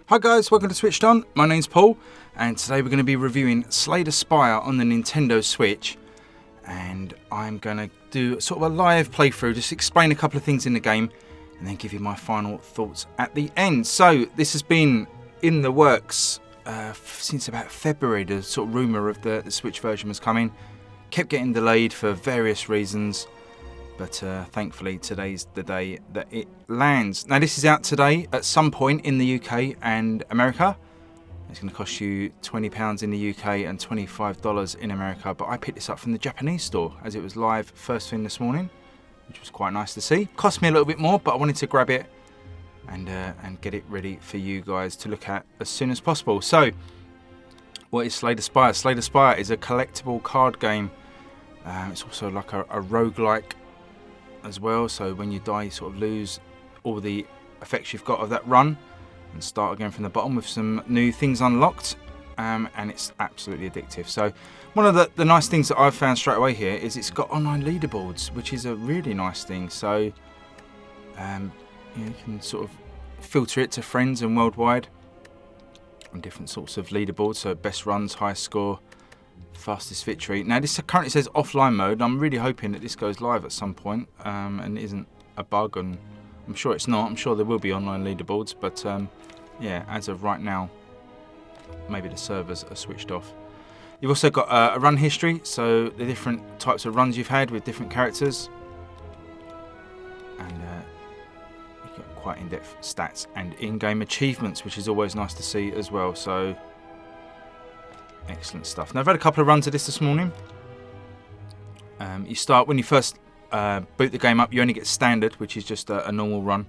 Hi guys, welcome to SwitchedOn. My name's Paul, and today we're going to be reviewing Slay The Spire on the Nintendo Switch. And I'm going to do sort of a live playthrough, just explain a couple of things in the game, and then give you my final thoughts at the end. So, this has been in the works since about February. The sort of rumour of the Switch version was coming. Kept getting delayed for various reasons. But thankfully today's the day that it lands. Now this is out today at some point in the UK and America. It's going to cost you £20 in the UK and $25 in America. But I picked this up from the Japanese store as it was live first thing this morning, which was quite nice to see. Cost me a little bit more, but I wanted to grab it and get it ready for you guys to look at as soon as possible. So, what is Slay The Spire? Slay The Spire is a collectible card game. It's also like a roguelike as well, so when you die you sort of lose all the effects you've got of that run and start again from the bottom with some new things unlocked, and it's absolutely addictive. So one of the nice things that I've found straight away here is it's got online leaderboards, which is a really nice thing. So you can sort of filter it to friends and worldwide on different sorts of leaderboards, so best runs, highest score, fastest victory. Now this currently says offline mode. I'm really hoping that this goes live at some point and isn't a bug, and I'm sure it's not. I'm sure there will be online leaderboards, but yeah, as of right now maybe the servers are switched off. You've also got a run history, so the different types of runs you've had with different characters, and you've got quite in-depth stats and in-game achievements, which is always nice to see as well. So excellent stuff. Now I've had a couple of runs of this morning. You start when you first boot the game up, you only get standard, which is just a normal run,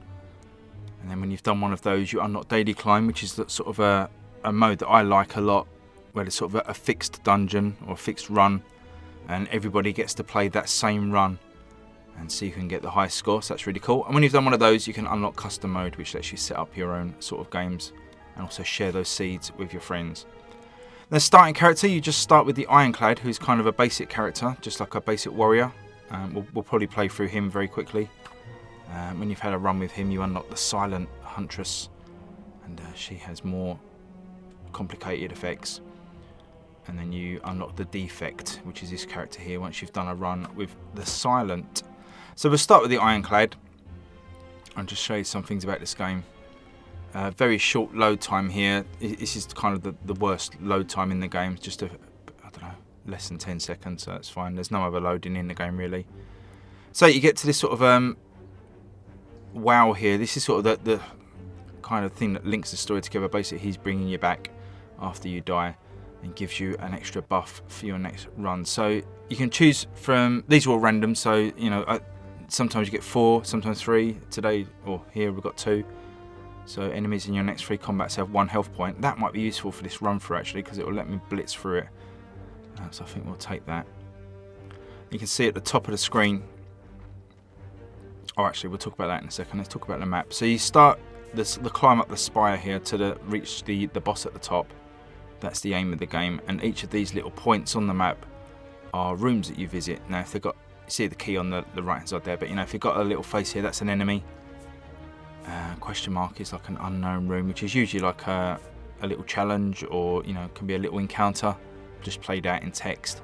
and then when you've done one of those you unlock daily climb, which is sort of a mode that I like a lot, where it's sort of a fixed dungeon or a fixed run and everybody gets to play that same run and see who can get the highest score. So that's really cool. And when you've done one of those you can unlock custom mode, which lets you set up your own sort of games and also share those seeds with your friends. The starting character, you just start with the Ironclad, who's kind of a basic character, just like a basic warrior. We'll probably play through him very quickly. When you've had a run with him, you unlock the Silent Huntress, and she has more complicated effects. And then you unlock the Defect, which is this character here, once you've done a run with the Silent. So we'll start with the Ironclad and just show you some things about this game. Very short load time here. This is kind of the worst load time in the game. Just I don't know, less than 10 seconds, so that's fine. There's no other loading in the game really. So you get to this sort of wow here. This is sort of the kind of thing that links the story together. Basically, he's bringing you back after you die and gives you an extra buff for your next run. So you can choose from, these are all random, so you know, sometimes you get 4, sometimes 3. Today, or here, we've got 2. So enemies in your next 3 combats have 1 health point. That might be useful for this run through actually, because it will let me blitz through it. So I think we'll take that. You can see at the top of the screen. Oh, actually, we'll talk about that in a second. Let's talk about the map. So you start the climb up the spire here to reach the boss at the top. That's the aim of the game. And each of these little points on the map are rooms that you visit. Now, if they've got, you see the key on the right hand side there, but you know, if you've got a little face here, that's an enemy. Question mark is like an unknown room, which is usually like a little challenge, or you know, can be a little encounter just played out in text.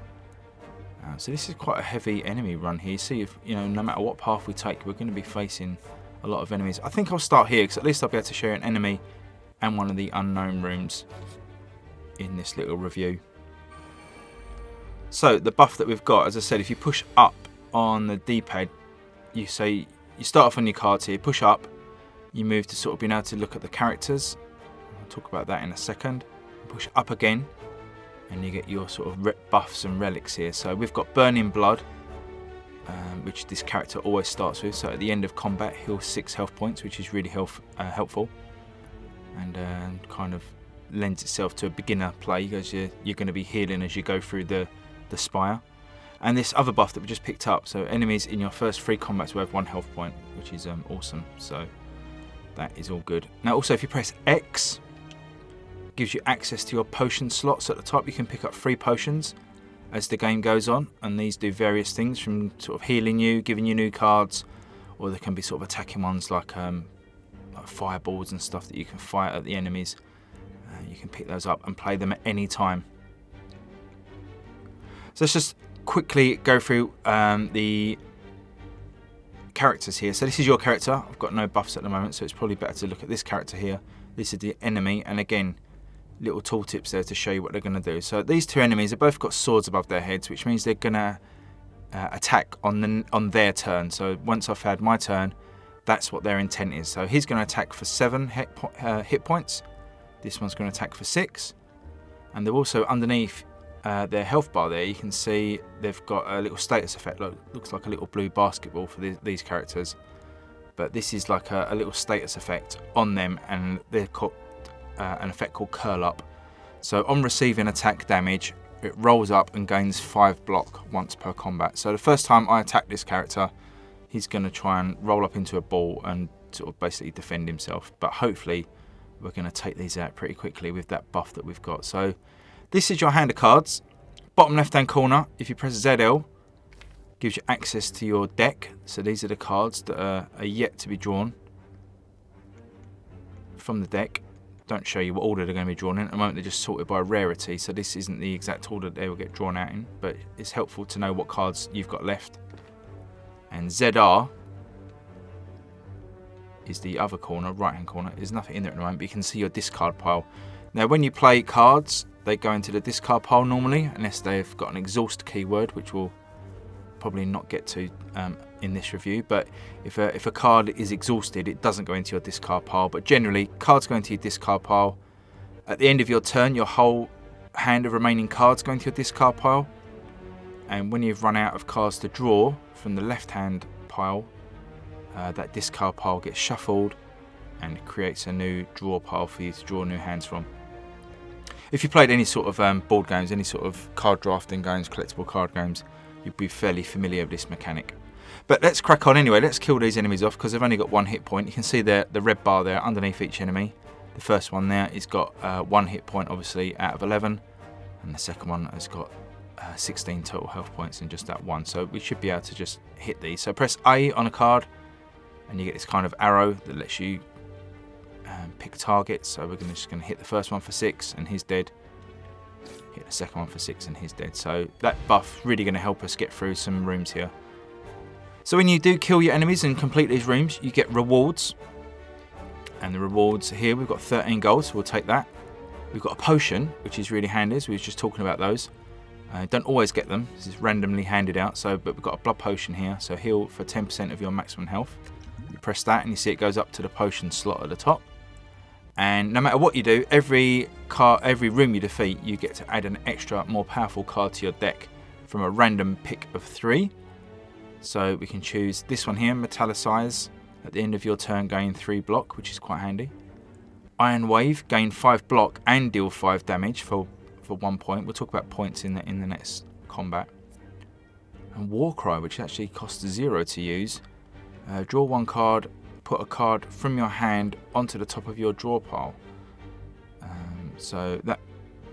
So this is quite a heavy enemy run here. You see, if you know, no matter what path we take, we're going to be facing a lot of enemies. I think I'll start here because at least I'll be able to show you an enemy and one of the unknown rooms in this little review. So the buff that we've got, as I said, if you push up on the D-pad, you start off on your cards here, push up. You move to sort of being able to look at the characters. I'll talk about that in a second. Push up again and you get your sort of buffs and relics here. So we've got Burning Blood, which this character always starts with. So at the end of combat, heals 6 health points, which is really helpful, and kind of lends itself to a beginner play, because you're going to be healing as you go through the spire. And this other buff that we just picked up, so enemies in your first 3 combats will have 1 health point, which is awesome. So that is all good. Now also, if you press X, it gives you access to your potion slots at the top. You can pick up 3 potions as the game goes on, and these do various things, from sort of healing you, giving you new cards, or there can be sort of attacking ones like like fireballs and stuff that you can fire at the enemies. You can pick those up and play them at any time. So let's just quickly go through the characters here. So this is your character. I've got no buffs at the moment, so it's probably better to look at this character here. This is the enemy, and again, little tooltips there to show you what they're going to do. So these two enemies have both got swords above their heads, which means they're going to attack on their turn. So once I've had my turn, that's what their intent is. So he's going to attack for 7 hit points. This one's going to attack for 6. And they're also underneath their health bar there. You can see they've got a little status effect. Looks like a little blue basketball for these characters. But this is like a little status effect on them, and they're called an effect called curl up. So on receiving attack damage, it rolls up and gains 5 block once per combat. So the first time I attack this character, he's going to try and roll up into a ball and sort of basically defend himself. But hopefully we're going to take these out pretty quickly with that buff that we've got. So this is your hand of cards. Bottom left hand corner, if you press ZL, gives you access to your deck. So these are the cards that are yet to be drawn from the deck. Don't show you what order they're going to be drawn in. At the moment they're just sorted by rarity, so this isn't the exact order they will get drawn out in, but it's helpful to know what cards you've got left. And ZR is the other corner, right hand corner. There's nothing in there at the moment, but you can see your discard pile. Now when you play cards, they go into the discard pile normally, unless they've got an exhaust keyword, which we'll probably not get to in this review. But if a card is exhausted, it doesn't go into your discard pile. But generally, cards go into your discard pile. At the end of your turn, your whole hand of remaining cards go into your discard pile. And when you've run out of cards to draw from the left hand pile, that discard pile gets shuffled and it creates a new draw pile for you to draw new hands from. If you played any sort of board games, any sort of card drafting games, collectible card games, you'd be fairly familiar with this mechanic. But let's crack on anyway. Let's kill these enemies off because they've only got 1 hit point. You can see the red bar there underneath each enemy. The first one there has got 1 hit point, obviously, out of 11. And the second one has got 16 total health points in just that one. So we should be able to just hit these. So press A on a card and you get this kind of arrow that lets you pick targets. So we're just going to hit the first one for 6 and he's dead. Hit the second one for 6 and he's dead. So that buff really going to help us get through some rooms here. So when you do kill your enemies and complete these rooms, you get rewards. And the rewards here, we've got 13 gold, so we'll take that. We've got a potion, which is really handy, so we were just talking about those. Don't always get them, this is randomly handed out, but we've got a blood potion here, so heal for 10% of your maximum health. You press that and you see it goes up to the potion slot at the top. And no matter what you do, every room you defeat, you get to add an extra, more powerful card to your deck from a random pick of 3. So we can choose this one here, Metallicize. At the end of your turn, gain 3 block, which is quite handy. Iron Wave, gain 5 block and deal 5 damage for 1 point. We'll talk about points in the next combat. And Warcry, which actually costs 0 to use. Draw 1 card, put a card from your hand onto the top of your draw pile. So that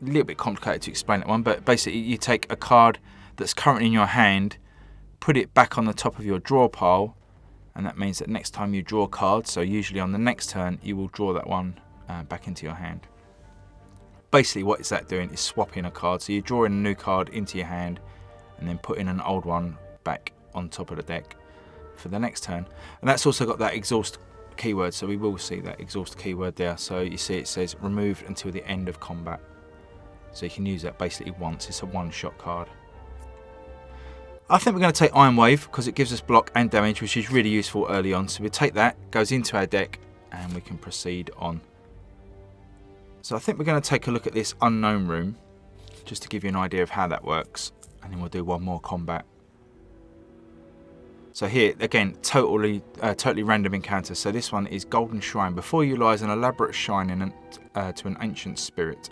a little bit complicated to explain that one, but basically you take a card that's currently in your hand, put it back on the top of your draw pile, and that means that next time you draw cards, so usually on the next turn, you will draw that one back into your hand. Basically what is that doing is swapping a card, so you're drawing a new card into your hand and then putting an old one back on top of the deck for the next turn. And that's also got that exhaust keyword, so we will see that exhaust keyword there. So you see it says removed until the end of combat. So you can use that basically once, it's a one-shot card. I think we're going to take Iron Wave because it gives us block and damage, which is really useful early on. So we take that, goes into our deck, and we can proceed on. So I think we're going to take a look at this unknown room, just to give you an idea of how that works, and then we'll do one more combat. So here, again, totally random encounter. So this one is Golden Shrine. Before you lies an elaborate shrine to an ancient spirit,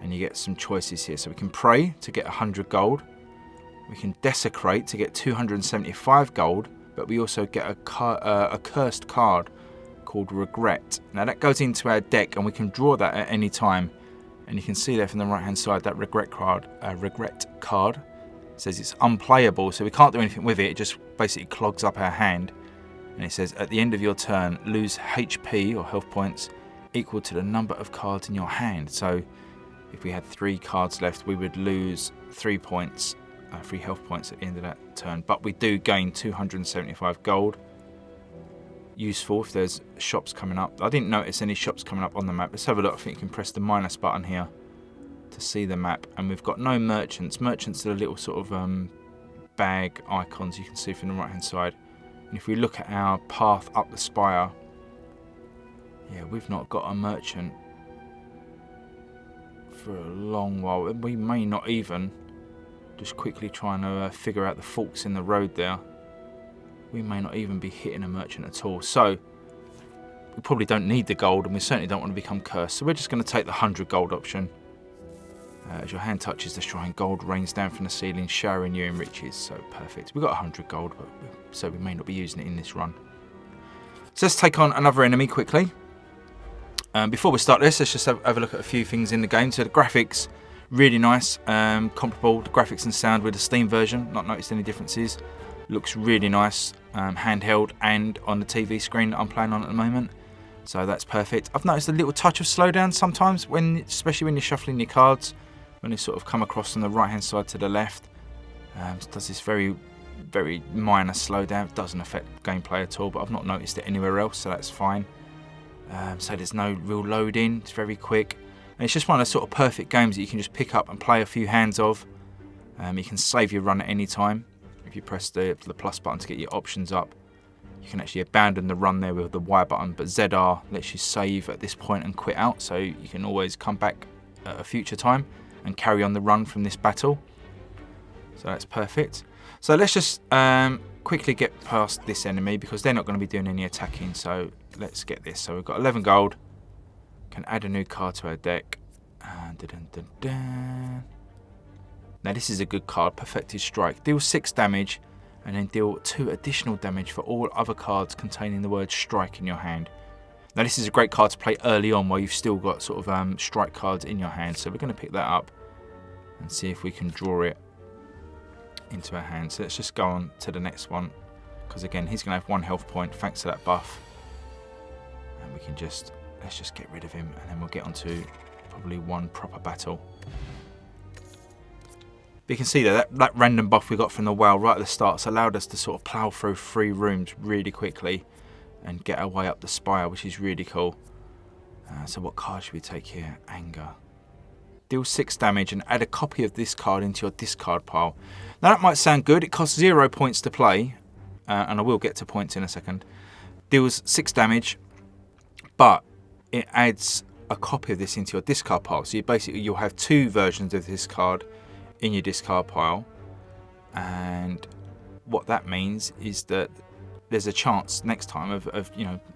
and you get some choices here. So we can pray to get 100 gold. We can desecrate to get 275 gold, but we also get a cursed card called Regret. Now that goes into our deck and we can draw that at any time. And you can see there from the right hand side that Regret card says it's unplayable, so we can't do anything with it. It just basically clogs up our hand. And it says, at the end of your turn, lose HP or health points equal to the number of cards in your hand. So if we had 3 cards left, we would lose 3 points, 3 health points at the end of that turn. But we do gain 275 gold. Useful if there's shops coming up. I didn't notice any shops coming up on the map. Let's have a look. I think you can press the minus button here to see the map. And we've got no merchants. Merchants are the little sort of bag icons you can see from the right hand side. And if we look at our path up the spire, yeah, we've not got a merchant for a long while. We may not even, just quickly trying to figure out the forks in the road there, we may not even be hitting a merchant at all. So we probably don't need the gold, and we certainly don't want to become cursed. So we're just going to take the 100 gold option. As your hand touches the shrine, gold rains down from the ceiling, showering you in riches. So perfect. We've got 100 gold, but so we may not be using it in this run. So let's take on another enemy quickly. Before we start this, let's just have a look at a few things in the game. So the graphics, really nice, comparable, the graphics and sound with the Steam version. Not noticed any differences. Looks really nice, handheld and on the TV screen that I'm playing on at the moment. So that's perfect. I've noticed a little touch of slowdown sometimes, especially when you're shuffling your cards, when you sort of come across from the right hand side to the left. It does this very, very minor slowdown. It doesn't affect gameplay at all, but I've not noticed it anywhere else, so that's fine. So there's no real loading, it's very quick. And it's just one of those sort of perfect games that you can just pick up and play a few hands of. You can save your run at any time. If you press the plus button to get your options up, you can actually abandon the run there with the Y button, but ZR lets you save at this point and quit out, so you can always come back at a future time and carry on the run from this battle. So that's perfect. So let's just quickly get past this enemy because they're not going to be doing any attacking. So let's get this. So we've got 11 gold. Can add a new card to our deck. Now this is a good card, Perfected Strike. Deal 6 damage and then deal 2 additional damage for all other cards containing the word strike in your hand. Now this is a great card to play early on while you've still got sort of strike cards in your hand. So we're going to pick that up and see if we can draw it into our hand. So let's just go on to the next one, because again he's going to have 1 health point thanks to that buff. And we can let's just get rid of him, and then we'll get onto probably one proper battle. But you can see that random buff we got from the whale right at the start has allowed us to sort of plough through 3 rooms really quickly and get our way up the spire, which is really cool. So what card should we take here? Anger. Deal 6 damage and add a copy of this card into your discard pile. Now that might sound good. It costs 0 points to play, and I will get to points in a second. Deals 6 damage, but it adds a copy of this into your discard pile. So you'll have 2 versions of this card in your discard pile, and what that means is that there's a chance next time of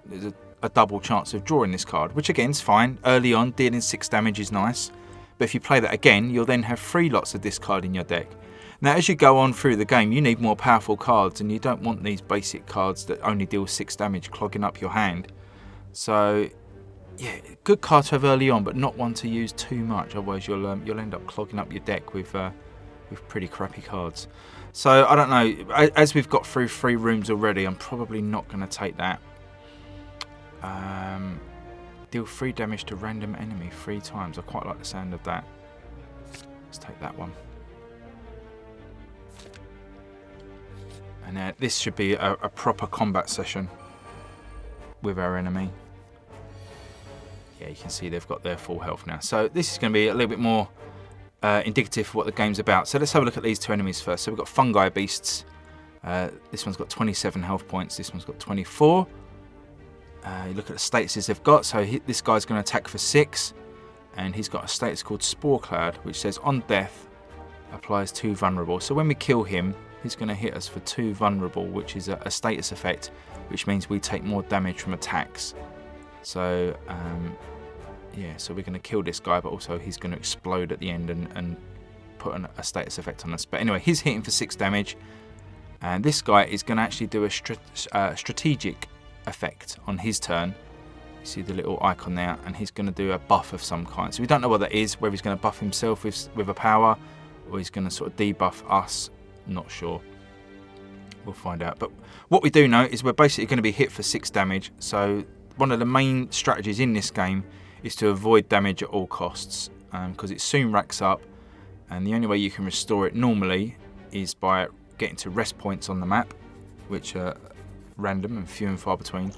there's a double chance of drawing this card, which again is fine. Early on, dealing 6 damage is nice, but if you play that again, you'll then have 3 lots of this card in your deck. Now as you go on through the game, you need more powerful cards, and you don't want these basic cards that only deal 6 damage clogging up your hand. So yeah, good card to have early on, but not one to use too much, otherwise you'll end up clogging up your deck with pretty crappy cards. So I don't know, as we've got through 3 rooms already, I'm probably not going to take that. Deal 3 damage to random enemy 3 times. I quite like the sound of that. Let's take that one. And this should be a proper combat session with our enemy. Yeah, you can see they've got their full health now. So this is going to be a little bit more indicative of what the game's about. So let's have a look at these 2 enemies first. So we've got fungi beasts. This one's got 27 health points. This one's got 24. You look at the statuses they've got. So this guy's going to attack for 6. And he's got a status called Spore Cloud, which says on death applies 2 vulnerable. So when we kill him, he's going to hit us for 2 vulnerable, which is a status effect, which means we take more damage from attacks. So yeah, so we're going to kill this guy, but also he's going to explode at the end and put a status effect on us. But anyway, he's hitting for 6 damage, and this guy is going to actually do a strategic effect on his turn. You see the little icon there, and he's going to do a buff of some kind. So we don't know what that is, whether he's going to buff himself with a power, or he's going to sort of debuff us. Not sure. we'll find out. But what we do know is we're basically going to be hit for 6 damage. So one of the main strategies in this game is to avoid damage at all costs, because it soon racks up, and the only way you can restore it normally is by getting to rest points on the map, which are random and few and far between,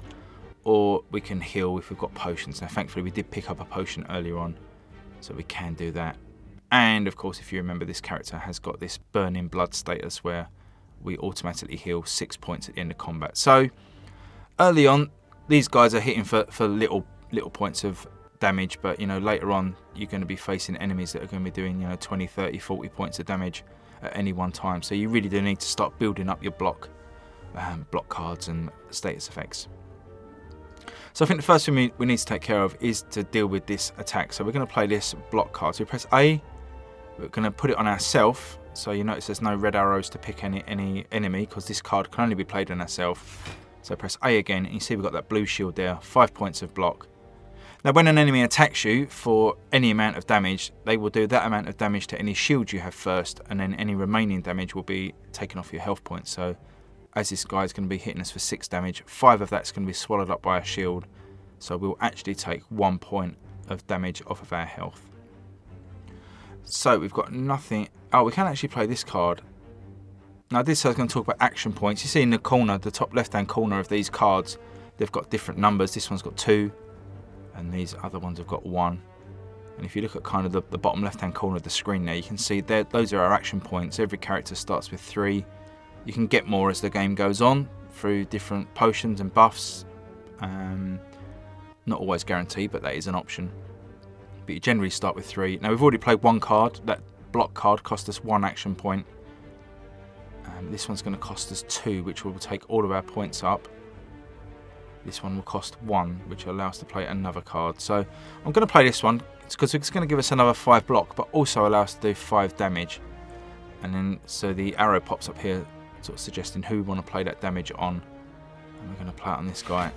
or we can heal if we've got potions. Now thankfully we did pick up a potion earlier on, so we can do that. And of course, if you remember, this character has got this burning blood status where we automatically heal 6 points at the end of combat. So early on, these guys are hitting for little points of damage, but you know, later on you're going to be facing enemies that are going to be doing, you know, 20, 30, 40 points of damage at any one time. So you really do need to start building up your block cards and status effects. So I think the first thing we need to take care of is to deal with this attack. So we're going to play this block card. So we press A, we're going to put it on ourself. So you notice there's no red arrows to pick any enemy, because this card can only be played on ourself. So press A again, and you see we've got that blue shield there, 5 points of block. Now when an enemy attacks you for any amount of damage, they will do that amount of damage to any shield you have first, and then any remaining damage will be taken off your health points. So as this guy is going to be hitting us for 6 damage, 5 of that's going to be swallowed up by a shield. So we'll actually take 1 point of damage off of our health. So we've got nothing. Oh, we can actually play this card. Now this is going to talk about action points. You see in the corner, the top left hand corner of these cards, they've got different numbers. This one's got 2. And these other ones have got 1. And if you look at kind of the bottom left hand corner of the screen there, you can see those are our action points. Every character starts with 3. You can get more as the game goes on through different potions and buffs. Not always guaranteed, but that is an option. But you generally start with 3. Now we've already played 1 card. That block card cost us 1 action point. This one's going to cost us 2, which will take all of our points up. This one will cost 1, which will allow us to play another card. So I'm going to play this one because it's going to give us another 5 block, but also allow us to do 5 damage. And then so the arrow pops up here, sort of suggesting who we want to play that damage on. And we're going to play it on this guy.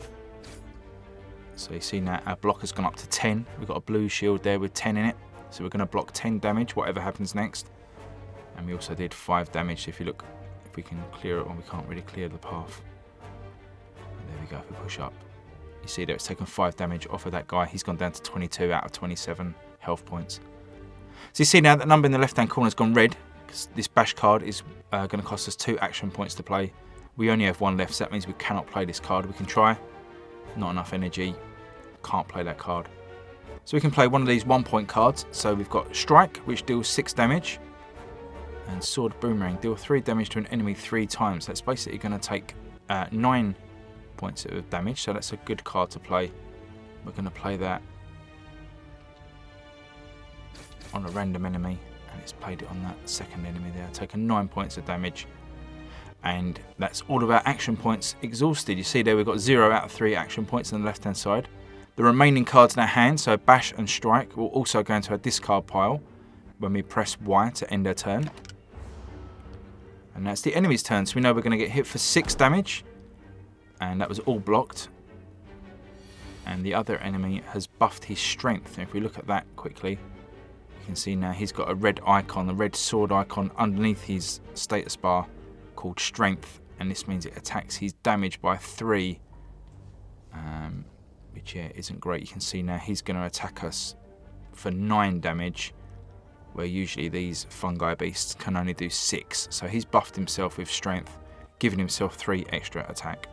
So you see now our block has gone up to 10. We've got a blue shield there with 10 in it. So we're going to block 10 damage, whatever happens next. And we also did 5 damage. So if you look, if we can clear it, well, we can't really clear the path. There we go, if we push up. You see there it's taken 5 damage off of that guy. He's gone down to 22 out of 27 health points. So you see now that number in the left hand corner has gone red, because this bash card is going to cost us 2 action points to play. We only have 1 left, so that means we cannot play this card. We can try. Not enough energy. Can't play that card. So we can play one of these 1-point cards. So we've got Strike, which deals 6 damage. And Sword Boomerang, deal 3 damage to an enemy 3 times. That's basically going to take 9 points of damage, so that's a good card to play. We're going to play that on a random enemy, and it's played it on that second enemy there, taking 9 points of damage, and that's all of our action points exhausted. You see there we've got 0 out of 3 action points on the left hand side. The remaining cards in our hand, so Bash and Strike, will also go into our discard pile when we press Y to end our turn. And that's the enemy's turn, so we know we're going to get hit for 6 damage. And that was all blocked. And the other enemy has buffed his strength. And if we look at that quickly, you can see now he's got a red icon, a red sword icon underneath his status bar called strength. And this means it attacks his damage by 3. Which, yeah, isn't great. You can see now he's going to attack us for 9 damage, where usually these fungi beasts can only do 6. So he's buffed himself with strength, giving himself 3 extra attack.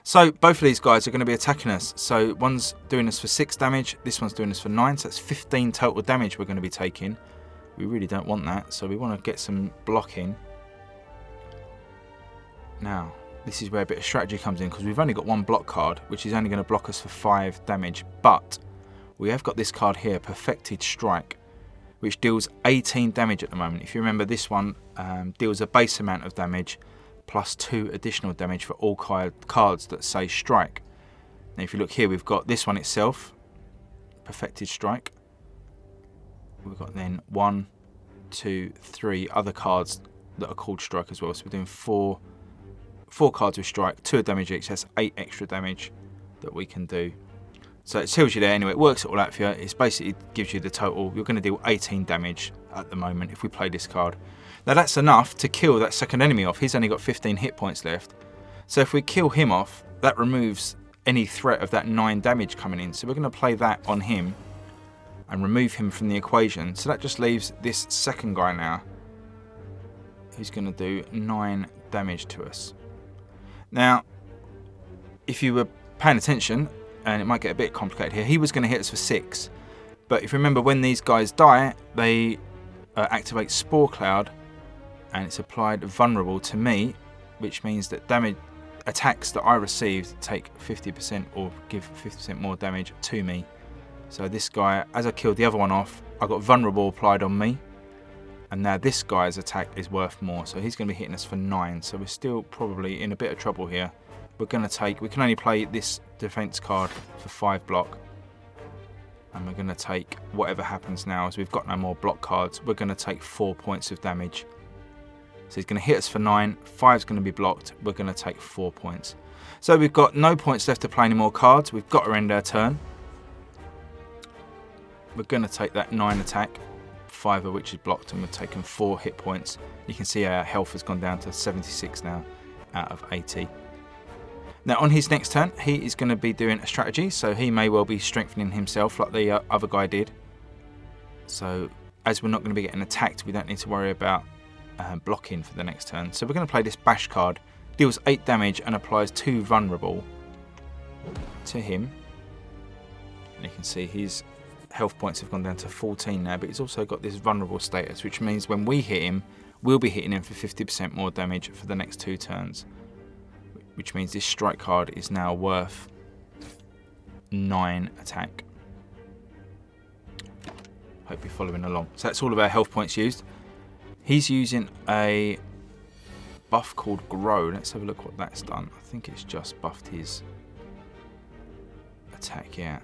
So both of these guys are going to be attacking us. So one's doing us for 6 damage, this one's doing us for 9, so that's 15 total damage we're going to be taking. We really don't want that, so we want to get some blocking. Now, this is where a bit of strategy comes in, because we've only got 1 block card, which is only going to block us for 5 damage, but we have got this card here, Perfected Strike, which deals 18 damage at the moment. If you remember, this one deals a base amount of damage, plus 2 additional damage for all cards that say Strike. Now if you look here, we've got this one itself, Perfected Strike. We've got then 1, 2, 3 other cards that are called Strike as well. So we're doing 4 cards with Strike, 2 damage each. That's 8 extra damage that we can do. So it tells you there anyway, it works it all out for you. It basically gives you the total. You're going to deal 18 damage at the moment if we play this card. Now that's enough to kill that second enemy off. He's only got 15 hit points left. So if we kill him off, that removes any threat of that 9 damage coming in. So we're going to play that on him and remove him from the equation. So that just leaves this second guy now, who's going to do 9 damage to us. Now, if you were paying attention, and it might get a bit complicated here, he was going to hit us for 6. But if you remember, when these guys die, they activate Spore Cloud, and it's applied vulnerable to me, which means that damage attacks that I received take 50% or give 50% more damage to me. So this guy, as I killed the other one off, I got vulnerable applied on me, and now this guy's attack is worth more, so he's going to be hitting us for 9. So we're still probably in a bit of trouble here. We're going to take, we can only play this defense card for 5 block, and we're going to take whatever happens now, as we've got no more block cards. We're going to take 4 points of damage. So he's going to hit us for 9, 5's going to be blocked, we're going to take 4 points. So we've got no points left to play any more cards, we've got to end our turn. We're going to take that 9 attack, 5 of which is blocked, and we're taking 4 hit points. You can see our health has gone down to 76 now out of 80. Now on his next turn, he is going to be doing a strategy, so he may well be strengthening himself like the other guy did. So as we're not going to be getting attacked, we don't need to worry about blocking for the next turn. So we're going to play this bash card, deals 8 damage and applies 2 vulnerable to him. And you can see his health points have gone down to 14 now, but he's also got this vulnerable status, which means when we hit him, we'll be hitting him for 50% more damage for the next 2 turns. Which means this strike card is now worth 9 attack. Hope you're following along. So that's all of our health points used. He's using a buff called Grow. Let's have a look what that's done. I think it's just buffed his attack, yeah.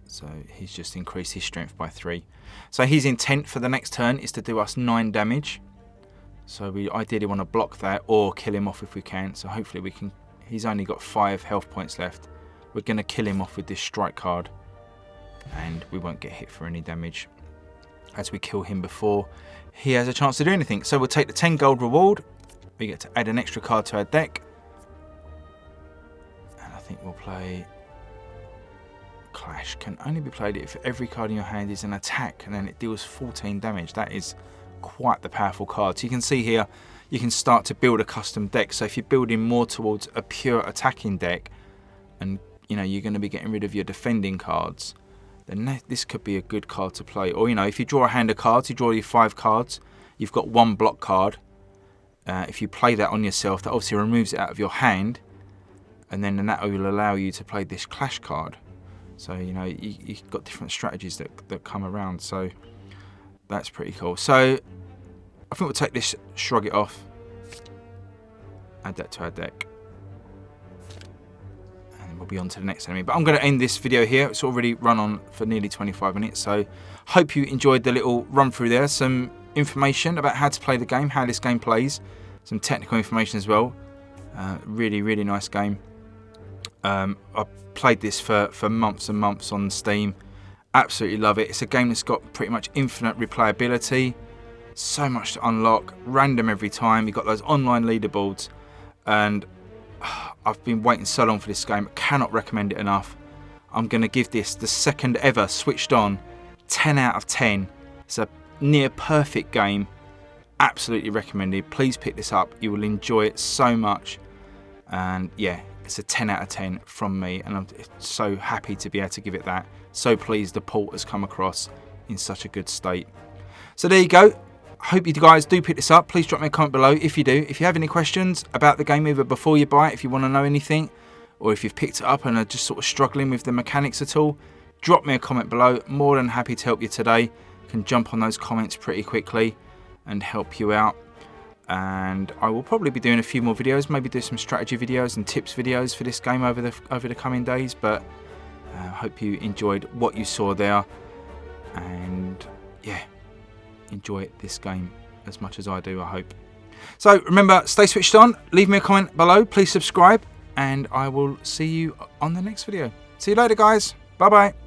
So he's just increased his strength by 3. So his intent for the next turn is to do us 9 damage. So we ideally want to block that or kill him off if we can. So hopefully we can. He's only got 5 health points left. We're going to kill him off with this strike card, and we won't get hit for any damage as we kill him before he has a chance to do anything. So we'll take the 10 gold reward. We get to add an extra card to our deck. And I think we'll play Clash. Can only be played if every card in your hand is an attack, and then it deals 14 damage. That is quite the powerful card. So you can see here, you can start to build a custom deck. So if you're building more towards a pure attacking deck, and you know you're going to be getting rid of your defending cards, then this could be a good card to play. Or, you know, if you draw a hand of cards, you draw your 5 cards, you've got 1 block card. If you play that on yourself, that obviously removes it out of your hand, and then that will allow you to play this clash card. So, you know, you've got different strategies that come around. So that's pretty cool. So I think we'll take this, shrug it off, add that to our deck. We'll be on to the next enemy. But I'm going to end this video here. It's already run on for nearly 25 minutes. So hope you enjoyed the little run through there. Some information about how to play the game, how this game plays. Some technical information as well. Really, really nice game. I played this for months and months on Steam. Absolutely love it. It's a game that's got pretty much infinite replayability. So much to unlock. Random every time. You've got those online leaderboards. And I've been waiting so long for this game. I cannot recommend it enough. I'm going to give this the second ever Switched On 10 out of 10. It's a near perfect game. Absolutely recommended. Please pick this up. You will enjoy it so much. And yeah, it's a 10 out of 10 from me. And I'm so happy to be able to give it that. So pleased the port has come across in such a good state. So there you go. I hope you guys do pick this up. Please drop me a comment below if you do. If you have any questions about the game, either before you buy it, if you want to know anything, or if you've picked it up and are just sort of struggling with the mechanics at all, drop me a comment below. More than happy to help you today. Can jump on those comments pretty quickly and help you out. And I will probably be doing a few more videos, maybe do some strategy videos and tips videos for this game over the coming days. But I hope you enjoyed what you saw there. And yeah, enjoy this game as much as I do, I hope. So remember, stay switched on, leave me a comment below, please subscribe, and I will see you on the next video. See you later, guys. Bye bye.